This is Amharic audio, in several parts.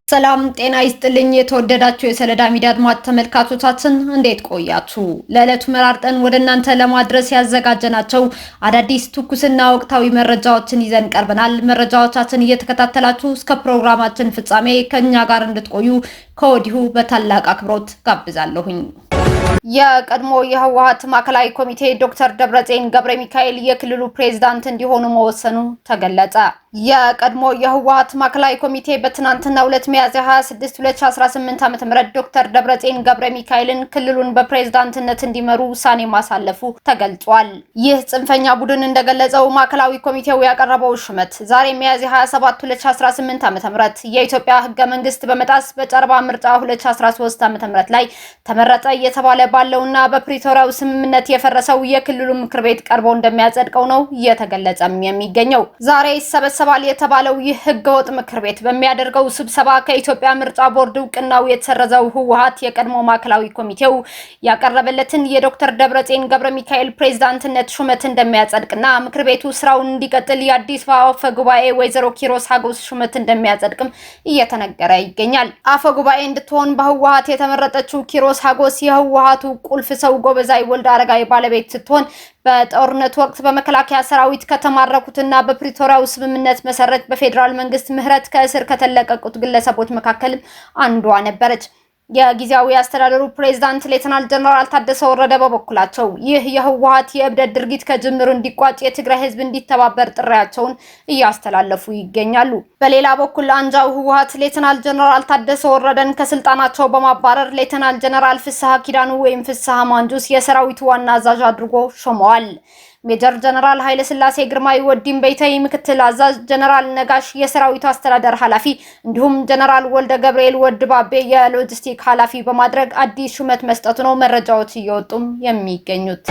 ሰላም ጤና ይስጥልኝ። የተወደዳችሁ የሰለዳ ሚዲያ አድማጭ ተመልካቾቻችን እንዴት ቆያችሁ? ለዕለቱ መራርጠን ወደ እናንተ ለማድረስ ያዘጋጀናቸው አዳዲስ ትኩስና ወቅታዊ መረጃዎችን ይዘን ቀርበናል። መረጃዎቻችን እየተከታተላችሁ እስከ ፕሮግራማችን ፍጻሜ ከኛ ጋር እንድትቆዩ ከወዲሁ በታላቅ አክብሮት ጋብዛለሁኝ። የቀድሞ የህወሓት ማዕከላዊ ኮሚቴ ዶክተር ደብረጽዮን ገብረ ሚካኤል የክልሉ ፕሬዝዳንት እንዲሆኑ መወሰኑ ተገለጸ። የቀድሞ የህወሓት ማዕከላዊ ኮሚቴ በትናንትናው ዕለት ሚያዝያ 26 2018 ዓ.ም ዶክተር ደብረጽዮን ገብረ ሚካኤልን ክልሉን በፕሬዝዳንትነት እንዲመሩ ውሳኔ ማሳለፉ ተገልጿል። ይህ ጽንፈኛ ቡድን እንደገለጸው ማዕከላዊ ኮሚቴው ያቀረበው ሹመት ዛሬ ሚያዝያ 27 2018 ዓ.ም የኢትዮጵያ ህገ መንግስት በመጣስ በጨረባ ምርጫ 2013 ዓ.ም ላይ ተመረጠ እየተባለ ባለውና በፕሪቶሪያው ስምምነት የፈረሰው የክልሉ ምክር ቤት ቀርቦ እንደሚያጸድቀው ነው እየተገለጸም የሚገኘው። ዛሬ ይሰበሰባል የተባለው ይህ ህገወጥ ምክር ቤት በሚያደርገው ስብሰባ ከኢትዮጵያ ምርጫ ቦርድ እውቅናው የተሰረዘው ህወሓት የቀድሞ ማዕከላዊ ኮሚቴው ያቀረበለትን የዶክተር ደብረጽዮን ገብረ ሚካኤል ፕሬዝዳንትነት ሹመት እንደሚያጸድቅና ምክር ቤቱ ስራውን እንዲቀጥል የአዲስ አበባ አፈ ጉባኤ ወይዘሮ ኪሮስ ሀጎስ ሹመት እንደሚያጸድቅም እየተነገረ ይገኛል። አፈ ጉባኤ እንድትሆን በህወሓት የተመረጠችው ኪሮስ ሀጎስ የህወሓቱ ቁልፍ ሰው ጎበዛይ ወልደ አረጋይ ባለቤት ስትሆን በጦርነት ወቅት በመከላከያ ሰራዊት ከተማረኩትና በፕሪቶሪያው ስምምነት መሰረት በፌዴራል መንግስት ምህረት ከእስር ከተለቀቁት ግለሰቦች መካከል አንዷ ነበረች። የጊዜያዊ አስተዳደሩ ፕሬዝዳንት ሌተናል ጀነራል ታደሰ ወረደ በበኩላቸው ይህ የህወሓት የእብደት ድርጊት ከጅምሩ እንዲቋጭ የትግራይ ህዝብ እንዲተባበር ጥሪያቸውን እያስተላለፉ ይገኛሉ። በሌላ በኩል አንጃው ህወሓት ሌተናል ጀነራል ታደሰ ወረደን ከስልጣናቸው በማባረር ሌተናል ጀነራል ፍስሐ ኪዳኑ ወይም ፍስሐ ማንጁስ የሰራዊቱ ዋና አዛዥ አድርጎ ሾመዋል። ሜጀር ጀነራል ኃይለ ሥላሴ ግርማይ ወዲም በይተይ ምክትል አዛዥ፣ ጀነራል ነጋሽ የሰራዊቱ አስተዳደር ኃላፊ እንዲሁም ጀነራል ወልደ ገብርኤል ወድባቤ የሎጂስቲክ ኃላፊ በማድረግ አዲስ ሹመት መስጠቱ ነው መረጃዎች እየወጡም የሚገኙት።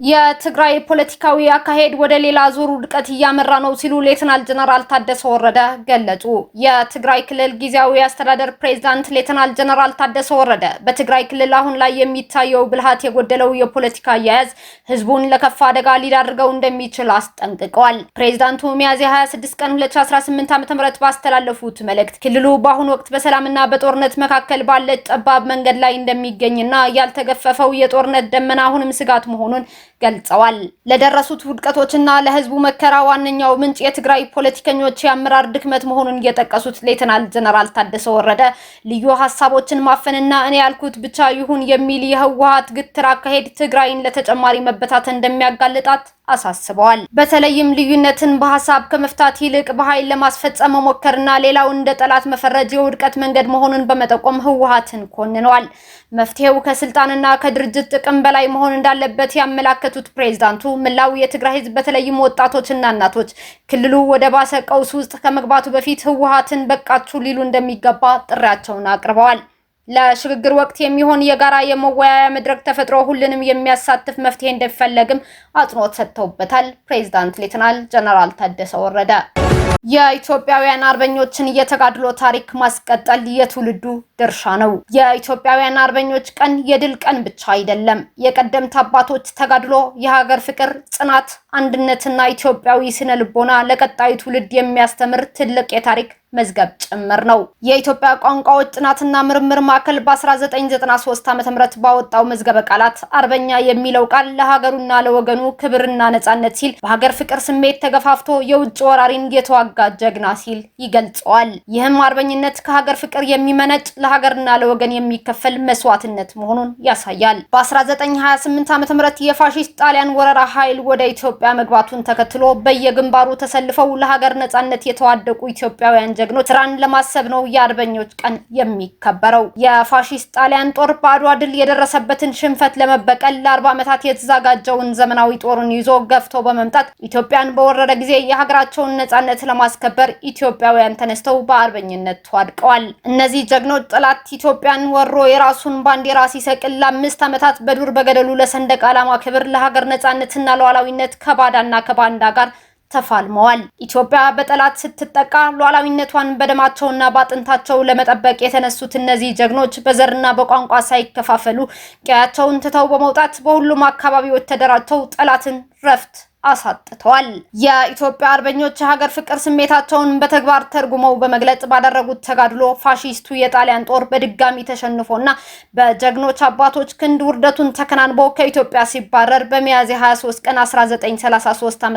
የትግራይ ፖለቲካዊ አካሄድ ወደ ሌላ ዙር ውድቀት እያመራ ነው ሲሉ ሌተናል ጀነራል ታደሰ ወረደ ገለጹ። የትግራይ ክልል ጊዜያዊ አስተዳደር ፕሬዝዳንት ሌተናል ጀነራል ታደሰ ወረደ በትግራይ ክልል አሁን ላይ የሚታየው ብልሃት የጎደለው የፖለቲካ አያያዝ ህዝቡን ለከፋ አደጋ አድርገው እንደሚችል አስጠንቅቀዋል። ፕሬዝዳንቱ ሚያዝያ 26 ቀን 2018 ዓ.ም ባስተላለፉት መልእክት ክልሉ በአሁኑ ወቅት በሰላምና በጦርነት መካከል ባለ ጠባብ መንገድ ላይ እንደሚገኝና ያልተገፈፈው የጦርነት ደመና አሁንም ስጋት መሆኑን ገልጸዋል። ለደረሱት ውድቀቶችና ለህዝቡ መከራ ዋነኛው ምንጭ የትግራይ ፖለቲከኞች የአመራር ድክመት መሆኑን የጠቀሱት ሌተናል ጀነራል ታደሰ ወረደ ልዩ ሀሳቦችን ማፈንና እኔ ያልኩት ብቻ ይሁን የሚል የህወሓት ግትር አካሄድ ትግራይን ለተጨማሪ መበታተን እንደሚያጋልጣት አሳስበዋል። በተለይም ልዩነትን በሐሳብ ከመፍታት ይልቅ በኃይል ለማስፈጸም መሞከርና ሌላው እንደ ጠላት መፈረጅ የውድቀት መንገድ መሆኑን በመጠቆም ህወሓትን ኮንነዋል። መፍትሄው ከስልጣንና ከድርጅት ጥቅም በላይ መሆን እንዳለበት ያመላከቱት ፕሬዝዳንቱ መላው የትግራይ ህዝብ በተለይም ወጣቶችና እናቶች ክልሉ ወደ ባሰ ቀውስ ውስጥ ከመግባቱ በፊት ህወሓትን በቃችሁ ሊሉ እንደሚገባ ጥሪያቸውን አቅርበዋል። ለሽግግር ወቅት የሚሆን የጋራ የመወያያ መድረክ ተፈጥሮ ሁሉንም የሚያሳትፍ መፍትሄ እንደሚፈለግም አጽንኦት ሰጥተውበታል። ፕሬዝዳንት ሌተናል ጀነራል ታደሰ ወረደ የኢትዮጵያውያን አርበኞችን የተጋድሎ ታሪክ ማስቀጠል የትውልዱ ድርሻ ነው። የኢትዮጵያውያን አርበኞች ቀን የድል ቀን ብቻ አይደለም። የቀደምት አባቶች ተጋድሎ፣ የሀገር ፍቅር፣ ጽናት፣ አንድነትና ኢትዮጵያዊ ስነ ልቦና ለቀጣዩ ትውልድ የሚያስተምር ትልቅ የታሪክ መዝገብ ጭምር ነው። የኢትዮጵያ ቋንቋዎች ጥናትና ምርምር ማዕከል በ1993 ዓ.ም ባወጣው መዝገበ ቃላት አርበኛ የሚለው ቃል ለሀገሩና ለወገኑ ክብርና ነጻነት ሲል በሀገር ፍቅር ስሜት ተገፋፍቶ የውጭ ወራሪን የተዋጋ ጀግና ሲል ይገልጸዋል። ይህም አርበኝነት ከሀገር ፍቅር የሚመነጭ ለሀገርና ለወገን የሚከፈል መስዋዕትነት መሆኑን ያሳያል። በ1928 ዓ.ም የፋሺስት ጣሊያን ወረራ ኃይል ወደ ኢትዮጵያ መግባቱን ተከትሎ በየግንባሩ ተሰልፈው ለሀገር ነጻነት የተዋደቁ ኢትዮጵያውያን ጀግኖች ስራን ለማሰብ ነው የአርበኞች ቀን የሚከበረው። የፋሺስት ጣሊያን ጦር በአድዋ ድል የደረሰበትን ሽንፈት ለመበቀል ለ40 ዓመታት የተዘጋጀውን ዘመናዊ ጦርን ይዞ ገፍቶ በመምጣት ኢትዮጵያን በወረረ ጊዜ የሀገራቸውን ነጻነት ለማስከበር ኢትዮጵያውያን ተነስተው በአርበኝነት ተዋድቀዋል። እነዚህ ጀግኖች ጠላት ኢትዮጵያን ወሮ የራሱን ባንዲራ ሲሰቅል ለ5 ዓመታት በዱር በገደሉ ለሰንደቅ ዓላማ ክብር፣ ለሀገር ነጻነትና ለሉዓላዊነት ከባዳና ከባንዳ ጋር ተፋልመዋል። ኢትዮጵያ በጠላት ስትጠቃ ሉዓላዊነቷን በደማቸውና ባጥንታቸው ለመጠበቅ የተነሱት እነዚህ ጀግኖች በዘርና በቋንቋ ሳይከፋፈሉ ቀያቸውን ትተው በመውጣት በሁሉም አካባቢዎች ተደራጅተው ጠላትን ረፍት አሳጥተዋል። የኢትዮጵያ አርበኞች ሀገር ፍቅር ስሜታቸውን በተግባር ተርጉመው በመግለጽ ባደረጉት ተጋድሎ ፋሺስቱ የጣሊያን ጦር በድጋሚ ተሸንፎና በጀግኖች አባቶች ክንድ ውርደቱን ተከናንቦ ከኢትዮጵያ ሲባረር በሚያዝያ 23 ቀን 1933 ዓ.ም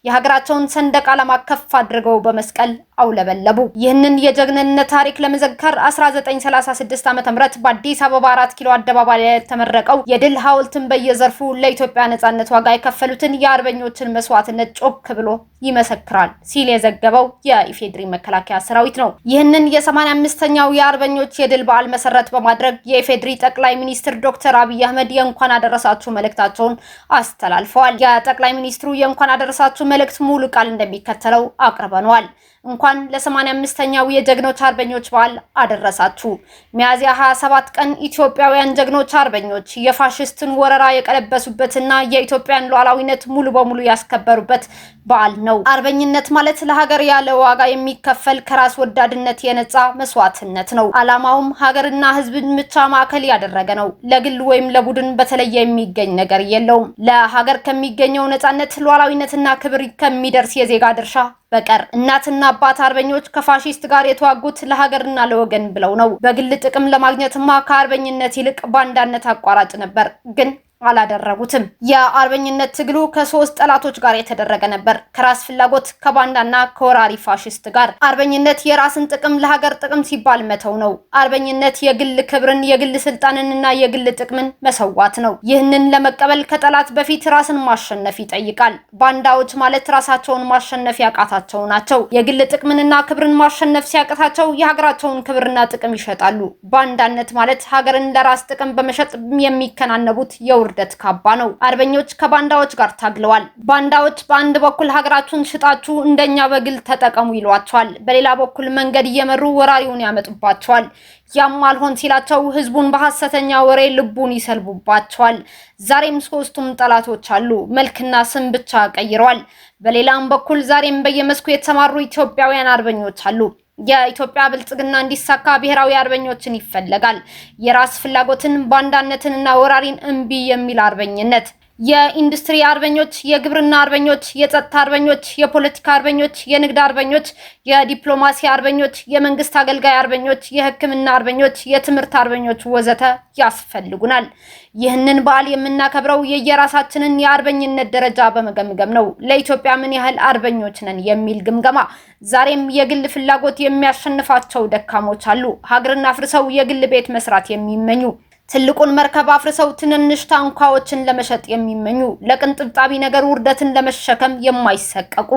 የሀገራቸውን ሰንደቅ ዓላማ ከፍ አድርገው በመስቀል አውለበለቡ። ይህንን የጀግንነት ታሪክ ለመዘከር 1936 ዓ.ም በአዲስ አበባ 4 ኪሎ አደባባይ ላይ የተመረቀው የድል ሐውልትን በየዘርፉ ለኢትዮጵያ ነጻነት ዋጋ የከፈሉትን የአርበኞችን መስዋዕትነት ጮክ ብሎ ይመሰክራል ሲል የዘገበው የኢፌድሪ መከላከያ ሰራዊት ነው። ይህንን የ85ኛው የአርበኞች የድል በዓል መሰረት በማድረግ የኢፌድሪ ጠቅላይ ሚኒስትር ዶክተር አብይ አህመድ የእንኳን አደረሳችሁ መልእክታቸውን አስተላልፈዋል። የጠቅላይ ሚኒስትሩ የእንኳን አደረሳችሁ መልእክት ሙሉ ቃል እንደሚከተለው አቅርበነዋል። እንኳን ለ85ኛው የጀግኖች አርበኞች በዓል አደረሳችሁ። ሚያዝያ 27 ቀን ኢትዮጵያውያን ጀግኖች አርበኞች የፋሽስትን ወረራ የቀለበሱበትና የኢትዮጵያን ሉዓላዊነት ሙሉ በሙሉ ያስከበሩበት በዓል ነው። አርበኝነት ማለት ለሀገር ያለ ዋጋ የሚከፈል ከራስ ወዳድነት የነጻ መስዋዕትነት ነው። ዓላማውም ሀገርና ሕዝብን ብቻ ማዕከል ያደረገ ነው። ለግል ወይም ለቡድን በተለየ የሚገኝ ነገር የለውም። ለሀገር ከሚገኘው ነጻነት፣ ሉዓላዊነትና ክብር ከሚደርስ የዜጋ ድርሻ በቀር እናትና አባት አርበኞች ከፋሺስት ጋር የተዋጉት ለሀገርና ለወገን ብለው ነው። በግል ጥቅም ለማግኘትማ ከአርበኝነት ይልቅ ባንዳነት አቋራጭ ነበር ግን አላደረጉትም። የአርበኝነት ትግሉ ከሶስት ጠላቶች ጋር የተደረገ ነበር። ከራስ ፍላጎት፣ ከባንዳና ከወራሪ ፋሽስት ጋር። አርበኝነት የራስን ጥቅም ለሀገር ጥቅም ሲባል መተው ነው። አርበኝነት የግል ክብርን፣ የግል ስልጣንንና የግል ጥቅምን መሰዋት ነው። ይህንን ለመቀበል ከጠላት በፊት ራስን ማሸነፍ ይጠይቃል። ባንዳዎች ማለት ራሳቸውን ማሸነፍ ያቃታቸው ናቸው። የግል ጥቅምንና ክብርን ማሸነፍ ሲያቅታቸው የሀገራቸውን ክብርና ጥቅም ይሸጣሉ። ባንዳነት ማለት ሀገርን ለራስ ጥቅም በመሸጥ የሚከናነቡት ውርደት ካባ ነው። አርበኞች ከባንዳዎች ጋር ታግለዋል። ባንዳዎች በአንድ በኩል ሀገራችሁን ሽጣችሁ እንደኛ በግል ተጠቀሙ ይሏቸዋል። በሌላ በኩል መንገድ እየመሩ ወራሪውን ያመጡባቸዋል። ያም አልሆን ሲላቸው ህዝቡን በሐሰተኛ ወሬ ልቡን ይሰልቡባቸዋል። ዛሬም ሶስቱም ጠላቶች አሉ። መልክና ስም ብቻ ቀይረዋል። በሌላም በኩል ዛሬም በየመስኩ የተሰማሩ ኢትዮጵያውያን አርበኞች አሉ። የኢትዮጵያ ብልጽግና እንዲሳካ ብሔራዊ አርበኞችን ይፈለጋል። የራስ ፍላጎትን፣ ባንዳነትንና ወራሪን እምቢ የሚል አርበኝነት። የኢንዱስትሪ አርበኞች፣ የግብርና አርበኞች፣ የጸጥታ አርበኞች፣ የፖለቲካ አርበኞች፣ የንግድ አርበኞች፣ የዲፕሎማሲ አርበኞች፣ የመንግስት አገልጋይ አርበኞች፣ የሕክምና አርበኞች፣ የትምህርት አርበኞች ወዘተ ያስፈልጉናል። ይህንን በዓል የምናከብረው የየራሳችንን የአርበኝነት ደረጃ በመገምገም ነው። ለኢትዮጵያ ምን ያህል አርበኞች ነን የሚል ግምገማ። ዛሬም የግል ፍላጎት የሚያሸንፋቸው ደካሞች አሉ። ሀገርን አፍርሰው የግል ቤት መስራት የሚመኙ፣ ትልቁን መርከብ አፍርሰው ትንንሽ ታንኳዎችን ለመሸጥ የሚመኙ፣ ለቅንጥብጣቢ ነገር ውርደትን ለመሸከም የማይሰቀቁ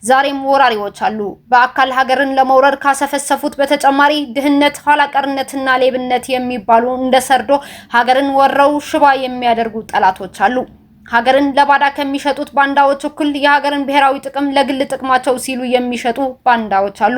ዛሬም ወራሪዎች አሉ። በአካል ሀገርን ለመውረር ካሰፈሰፉት በተጨማሪ ድህነት፣ ኋላቀርነትና ሌብነት የሚባሉ እንደ ሰርዶ ሀገርን ወረው ሽባ የሚያደርጉ ጠላቶች አሉ። ሀገርን ለባዳ ከሚሸጡት ባንዳዎች እኩል የሀገርን ብሔራዊ ጥቅም ለግል ጥቅማቸው ሲሉ የሚሸጡ ባንዳዎች አሉ።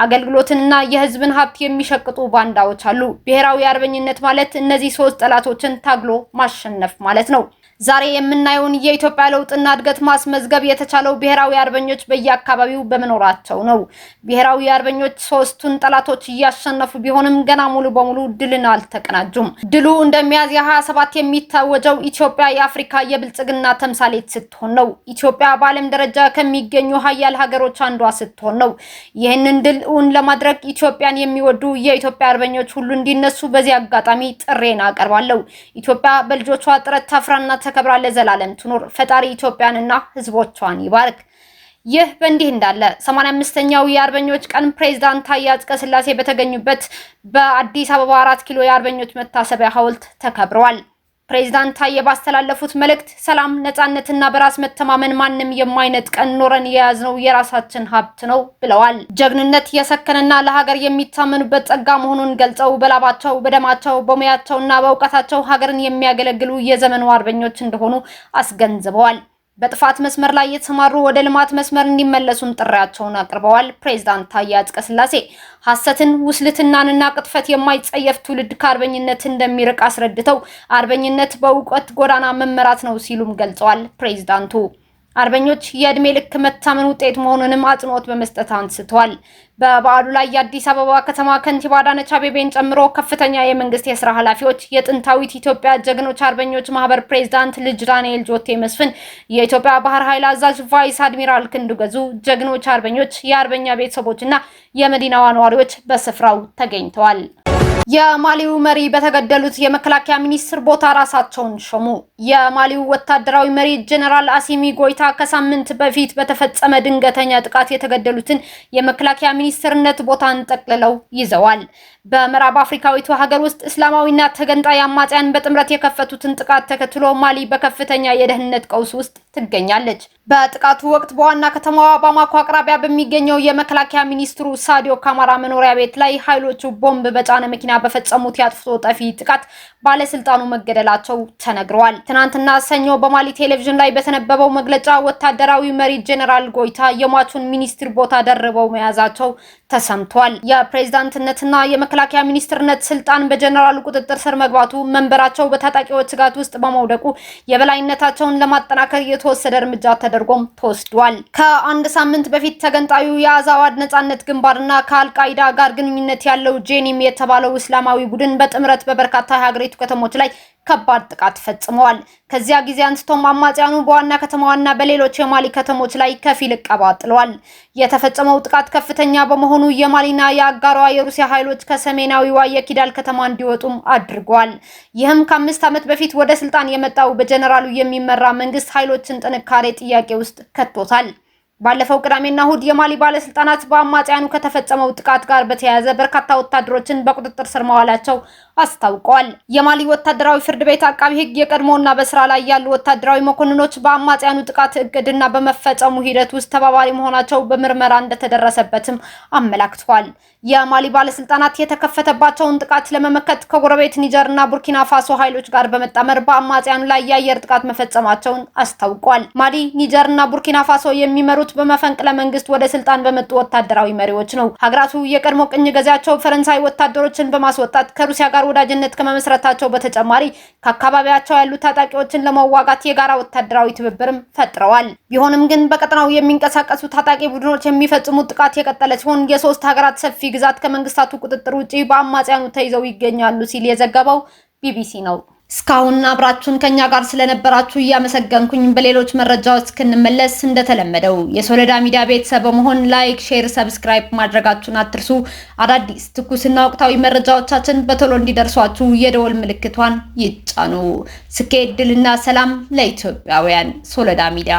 አገልግሎትንና የሕዝብን ሀብት የሚሸቅጡ ባንዳዎች አሉ። ብሔራዊ አርበኝነት ማለት እነዚህ ሶስት ጠላቶችን ታግሎ ማሸነፍ ማለት ነው። ዛሬ የምናየውን የኢትዮጵያ ለውጥና እድገት ማስመዝገብ የተቻለው ብሔራዊ አርበኞች በየአካባቢው በመኖራቸው ነው። ብሔራዊ አርበኞች ሶስቱን ጠላቶች እያሸነፉ ቢሆንም ገና ሙሉ በሙሉ ድልን አልተቀናጁም። ድሉ እንደ ሚያዝያ 27 የሚታወጀው ኢትዮጵያ የአፍሪካ የብልጽግና ተምሳሌት ስትሆን ነው። ኢትዮጵያ በዓለም ደረጃ ከሚገኙ ሀያል ሀገሮች አንዷ ስትሆን ነው። ይህንን ድል እውን ለማድረግ ኢትዮጵያን የሚወዱ የኢትዮጵያ አርበኞች ሁሉ እንዲነሱ በዚህ አጋጣሚ ጥሬን አቀርባለሁ። ኢትዮጵያ በልጆቿ ጥረት ታፍራና ተከብራ ለዘላለም ትኖር። ፈጣሪ ኢትዮጵያንና ሕዝቦቿን ይባርክ። ይህ በእንዲህ እንዳለ 85ኛው የአርበኞች ቀን ፕሬዝዳንት ታዬ አጽቀሥላሴ በተገኙበት በአዲስ አበባ 4 ኪሎ የአርበኞች መታሰቢያ ሐውልት ተከብረዋል። ፕሬዝዳንት ታዬ ባስተላለፉት መልእክት ሰላም፣ ነጻነትና በራስ መተማመን ማንም የማይነጥቀን ኖረን የያዝነው የራሳችን ሀብት ነው ብለዋል። ጀግንነት የሰከነና ለሀገር የሚታመኑበት ጸጋ መሆኑን ገልጸው በላባቸው፣ በደማቸው፣ በሙያቸውና በእውቀታቸው ሀገርን የሚያገለግሉ የዘመኑ አርበኞች እንደሆኑ አስገንዝበዋል። በጥፋት መስመር ላይ የተሰማሩ ወደ ልማት መስመር እንዲመለሱም ጥሪያቸውን አቅርበዋል። ፕሬዝዳንት ታዬ አጽቀሥላሴ ሐሰትን፣ ውስልትናንና ቅጥፈት የማይጸየፍ ትውልድ ከአርበኝነት እንደሚርቅ አስረድተው አርበኝነት በእውቀት ጎዳና መመራት ነው ሲሉም ገልጸዋል። ፕሬዝዳንቱ አርበኞች የእድሜ ልክ መታመን ውጤት መሆኑንም አጽንኦት በመስጠት አንስተዋል። በበዓሉ ላይ የአዲስ አበባ ከተማ ከንቲባ አዳነች አቤቤን ጨምሮ ከፍተኛ የመንግስት የስራ ኃላፊዎች፣ የጥንታዊት ኢትዮጵያ ጀግኖች አርበኞች ማህበር ፕሬዝዳንት ልጅ ዳንኤል ጆቴ መስፍን፣ የኢትዮጵያ ባህር ኃይል አዛዥ ቫይስ አድሚራል ክንዱ ገዙ፣ ጀግኖች አርበኞች፣ የአርበኛ ቤተሰቦችና የመዲናዋ ነዋሪዎች በስፍራው ተገኝተዋል። የማሊው መሪ በተገደሉት የመከላከያ ሚኒስትር ቦታ ራሳቸውን ሾሙ። የማሊው ወታደራዊ መሪ ጀነራል አሲሚ ጎይታ ከሳምንት በፊት በተፈጸመ ድንገተኛ ጥቃት የተገደሉትን የመከላከያ ሚኒስትርነት ቦታን ጠቅልለው ይዘዋል። በምዕራብ አፍሪካዊቱ ሀገር ውስጥ እስላማዊና ተገንጣይ አማጽያን በጥምረት የከፈቱትን ጥቃት ተከትሎ ማሊ በከፍተኛ የደህንነት ቀውስ ውስጥ ትገኛለች። በጥቃቱ ወቅት በዋና ከተማዋ ባማኮ አቅራቢያ በሚገኘው የመከላከያ ሚኒስትሩ ሳዲዮ ካማራ መኖሪያ ቤት ላይ ኃይሎቹ ቦምብ በጫነ መኪና በፈጸሙት የአጥፍቶ ጠፊ ጥቃት ባለስልጣኑ መገደላቸው ተነግረዋል። ትናንትና ሰኞ በማሊ ቴሌቪዥን ላይ በተነበበው መግለጫ ወታደራዊ መሪ ጀነራል ጎይታ የሟቹን ሚኒስትር ቦታ ደርበው መያዛቸው ተሰምቷል። የፕሬዝዳንትነትና የመከላከያ ሚኒስትርነት ስልጣን በጀነራሉ ቁጥጥር ስር መግባቱ መንበራቸው በታጣቂዎች ስጋት ውስጥ በመውደቁ የበላይነታቸውን ለማጠናከር የተወሰደ እርምጃ ተደርጎም ተወስዷል። ከአንድ ሳምንት በፊት ተገንጣዩ የአዛዋድ ነጻነት ግንባርና ከአልቃይዳ ጋር ግንኙነት ያለው ጄኒም የተባለው እስላማዊ ቡድን በጥምረት በበርካታ የሀገሪቱ ከተሞች ላይ ከባድ ጥቃት ፈጽመዋል። ከዚያ ጊዜ አንስቶም አማጽያኑ በዋና ከተማዋና በሌሎች የማሊ ከተሞች ላይ ከፊል ዕቀባ ጥለዋል። የተፈጸመው ጥቃት ከፍተኛ በመሆኑ የማሊና የአጋሯ የሩሲያ ኃይሎች ከሰሜናዊዋ የኪዳል ከተማ እንዲወጡም አድርገዋል። ይህም ከ5 ዓመት በፊት ወደ ስልጣን የመጣው በጀነራሉ የሚመራ መንግስት ኃይሎችን ጥንካሬ ጥያቄ ውስጥ ከቶታል። ባለፈው ቅዳሜና እሁድ የማሊ ባለስልጣናት በአማጽያኑ ከተፈጸመው ጥቃት ጋር በተያያዘ በርካታ ወታደሮችን በቁጥጥር ስር መዋላቸው አስታውቀዋል። የማሊ ወታደራዊ ፍርድ ቤት አቃቢ ሕግ የቀድሞና በስራ ላይ ያሉ ወታደራዊ መኮንኖች በአማጽያኑ ጥቃት እቅድና በመፈጸሙ ሂደት ውስጥ ተባባሪ መሆናቸው በምርመራ እንደተደረሰበትም አመላክቷል። የማሊ ባለስልጣናት የተከፈተባቸውን ጥቃት ለመመከት ከጎረቤት ኒጀርና ቡርኪና ፋሶ ኃይሎች ጋር በመጣመር በአማጽያኑ ላይ የአየር ጥቃት መፈጸማቸውን አስታውቋል። ማሊ፣ ኒጀርና ቡርኪና ፋሶ የሚመሩት በመፈንቅለ መንግስት ወደ ስልጣን በመጡ ወታደራዊ መሪዎች ነው። ሀገራቱ የቀድሞ ቅኝ ገዢያቸው ፈረንሳይ ወታደሮችን በማስወጣት ከሩሲያ ጋር ወዳጅነት ከመመስረታቸው በተጨማሪ ከአካባቢያቸው ያሉ ታጣቂዎችን ለመዋጋት የጋራ ወታደራዊ ትብብርም ፈጥረዋል። ቢሆንም ግን በቀጠናው የሚንቀሳቀሱ ታጣቂ ቡድኖች የሚፈጽሙት ጥቃት የቀጠለ ሲሆን የሶስት ሀገራት ሰፊ ግዛት ከመንግስታቱ ቁጥጥር ውጪ በአማጽያኑ ተይዘው ይገኛሉ ሲል የዘገበው ቢቢሲ ነው። እስካሁን አብራችሁን ከኛ ጋር ስለነበራችሁ እያመሰገንኩኝ በሌሎች መረጃዎች እስክንመለስ እንደተለመደው የሶለዳ ሚዲያ ቤተሰብ በመሆን ላይክ፣ ሼር፣ ሰብስክራይብ ማድረጋችሁን አትርሱ። አዳዲስ ትኩስና ወቅታዊ መረጃዎቻችን በቶሎ እንዲደርሷችሁ የደወል ምልክቷን ይጫኑ። ስኬት፣ ድልና ሰላም ለኢትዮጵያውያን። ሶለዳ ሚዲያ